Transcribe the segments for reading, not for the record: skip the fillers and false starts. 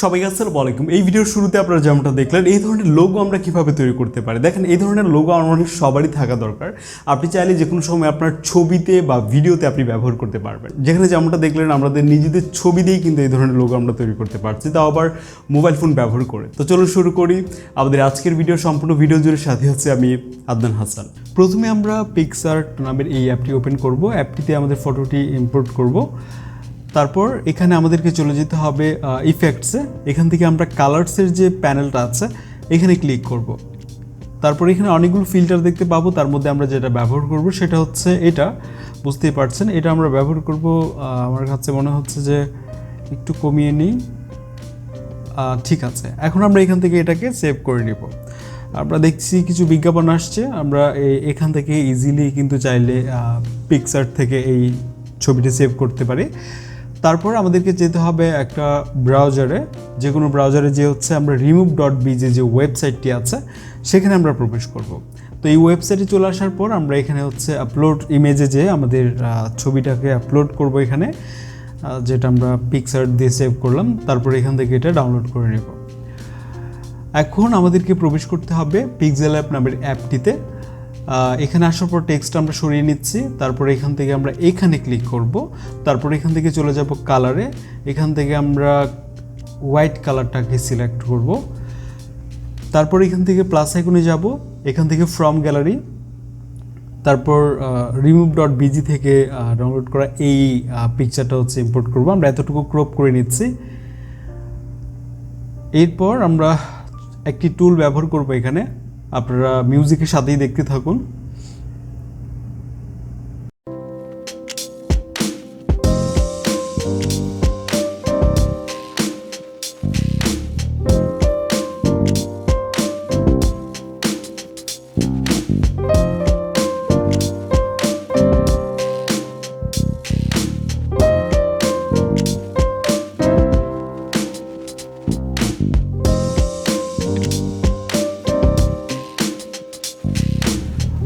সবাইকে আসসালামু আলাইকুম। এই ভিডিওর শুরুতে আপনারা যেমনটা দেখলেন, এই ধরনের লোগো আমরা কিভাবে তৈরি করতে পারি। দেখেন, এই ধরনের লোগো আমাদের সবারই থাকা দরকার। আপনি চাইলে যে কোনো সময় আপনার ছবিতে বা ভিডিওতে আপনি ব্যবহার করতে পারবেন। যেখানে যেমনটা দেখলেন, আমাদের নিজেদের ছবি দিয়েই কিন্তু এই ধরনের লোগো আমরা তৈরি করতে পারছি, তাও আবার মোবাইল ফোন ব্যবহার করে। তো চলুন শুরু করি আমাদের আজকের ভিডিও। সম্পূর্ণ ভিডিও জুড়ে সাথে হচ্ছে আমি আদনান হাসান। প্রথমে আমরা পিক্সার্ট নামের এই অ্যাপটি ওপেন করব। অ্যাপটিতে আমাদের ফটোটি ইম্পোর্ট করব। তারপর এখানে আমাদেরকে চলে যেতে হবে ইফেক্টসে। এখান থেকে আমরা কালার্সের যে প্যানেলটা আছে এখানে ক্লিক করব। তারপর এখানে অনেকগুলো ফিল্টার দেখতে পাবো। তার মধ্যে আমরা যেটা ব্যবহার করব সেটা হচ্ছে এটা, বুঝতেই পারছেন। এটা আমরা ব্যবহার করব, আমার কাছে মনে হচ্ছে যে একটু কমিয়ে নিই। ঠিক আছে, এখন আমরা এখান থেকে এটাকে সেভ করে নিব। আমরা দেখছি কিছু বিজ্ঞাপন আসছে, আমরা এখান থেকে ইজিলি কিন্তু চাইলে পিকচার্ট থেকে এই ছবিটি সেভ করতে পারি। তারপর আমাদেরকে যেতে হবে একটা ব্রাউজারে, যে কোনো ব্রাউজারে যে হচ্ছে আমরা remove.bg যে ওয়েবসাইটটি আছে সেখানে আমরা প্রবেশ করব। তো এই ওয়েবসাইটে চলে আসার পর আমরা এখানে হচ্ছে আপলোড ইমেজে যে আমাদের ছবিটাকে আপলোড করব এখানে, যেটা আমরা পিকচার্ট দিয়ে সেভ করলাম। তারপর এখান থেকে এটা ডাউনলোড করে নেব। এখন আমাদেরকে প্রবেশ করতে হবে Pixellab নামের অ্যাপটিতে। এখানে আসার পর টেক্সট আমরা সরিয়ে নিচ্ছি। তারপর এখান থেকে আমরা এখানে ক্লিক করব। তারপর এখান থেকে চলে যাব কালারে। এখান থেকে আমরা হোয়াইট কালারটাকে সিলেক্ট করব। তারপর এখান থেকে প্লাস আইকনে যাব, এখান থেকে ফ্রম গ্যালারি, তারপর remove.bg থেকে ডাউনলোড করা এই পিকচারটা হচ্ছে ইম্পোর্ট করব। আমরা এতটুকু ক্রপ করে নিচ্ছি। এরপর আমরা একটি টুল ব্যবহার করব এখানে, আপনারা মিউজিকের সাথেই দেখতে থাকুন।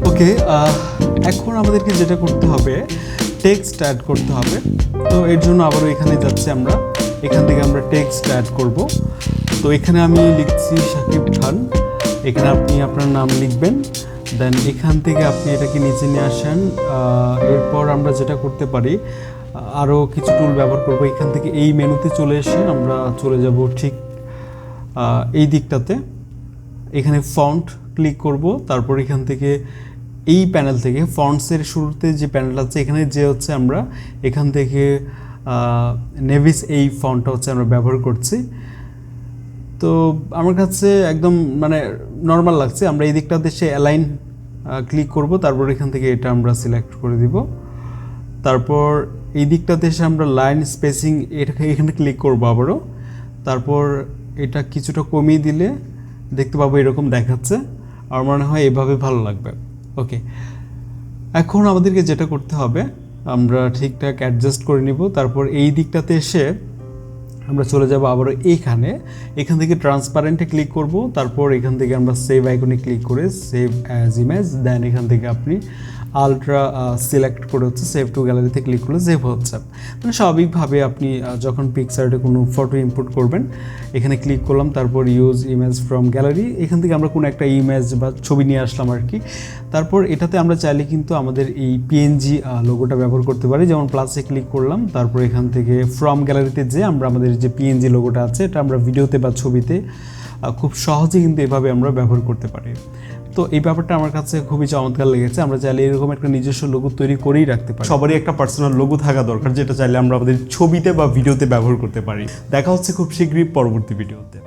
ওকে, এখন আমাদেরকে যেটা করতে হবে, টেক্সট অ্যাড করতে হবে। তো এর জন্য আবারও এখানে যাচ্ছি আমরা, এখান থেকে আমরা টেক্সট অ্যাড করব। তো এখানে আমি লিখছি শাকিব খান, এখানে আপনি আপনার নাম লিখবেন। দেন এখান থেকে আপনি এটাকে নিচে নিয়ে আসেন। এরপর আমরা যেটা করতে পারি, আরও কিছু টুল ব্যবহার করব। এখান থেকে এই মেনুতে চলে এসে আমরা চলে যাব ঠিক এই দিকটাতে। এখানে ফন্ট ক্লিক করব। তারপর এখান থেকে এই প্যানেল থেকে ফন্টসের শুরুতে যে প্যানেল আছে এখানে যে হচ্ছে আমরা এখান থেকে নেভিস এই ফন্টটা হচ্ছে আমরা ব্যবহার করছি। তো আমার কাছে একদম মানে নর্মাল লাগছে। আমরা এই দিকটাতে সে অ্যালাইন ক্লিক করব। তারপর এখান থেকে এটা আমরা সিলেক্ট করে দিব। তারপর এই দিকটাতে এসে আমরা লাইন স্পেসিং এখানে ক্লিক করব আবারও। তারপর এটা কিছুটা কমিয়ে দিলে দেখতে পাবো এরকম দেখাচ্ছে। আমার মনে হয় এভাবে ভালো লাগবে। ওকে, এখন আমাদেরকে যেটা করতে হবে, আমরা ঠিকঠাক অ্যাডজাস্ট করে নিব। তারপর এই দিকটাতে এসে আমরা চলে যাব আবারও এখান থেকে ট্রান্সপারেন্টে ক্লিক করব। তারপর এখান থেকে আমরা সেভ আইকনে ক্লিক করে সেভ অ্যাজ ইমেজ, দেন এখান থেকে আপনি আলট্রা সিলেক্ট করে হচ্ছে সেভ টু গ্যালারিতে ক্লিক করলে সেভ হচ্ছে। মানে স্বাভাবিকভাবে আপনি যখন পিকচার্টে কোনো ফটো ইম্পোর্ট করবেন এখানে ক্লিক করলাম, তারপর ইউজ ইমেজ ফ্রম গ্যালারি, এখান থেকে আমরা কোনো একটা ইমেজ বা ছবি নিয়ে আসলাম আর কি। তারপর এটাতে আমরা চাইলে কিন্তু আমাদের এই পিএনজি লোগোটা ব্যবহার করতে পারি। যেমন প্লাসে ক্লিক করলাম, তারপর এখান থেকে ফ্রম গ্যালারিতে যে আমরা আমাদের যে পিএনজি লোগোটা আছে এটা আমরা ভিডিওতে বা ছবিতে খুব সহজে কিন্তু এভাবে আমরা ব্যবহার করতে পারি। তো এই ব্যাপারটা আমার কাছে খুবই চমৎকার লেগেছে। আমরা চাইলে এরকম একটা নিজস্ব লোগো তৈরি করেই রাখতে পারি। সবারই একটা পার্সোনাল লোগো থাকা দরকার, যেটা চাইলে আমরা আমাদের ছবিতে বা ভিডিওতে ব্যবহার করতে পারি। দেখা হচ্ছে খুব শীঘ্রই পরবর্তী ভিডিওতে।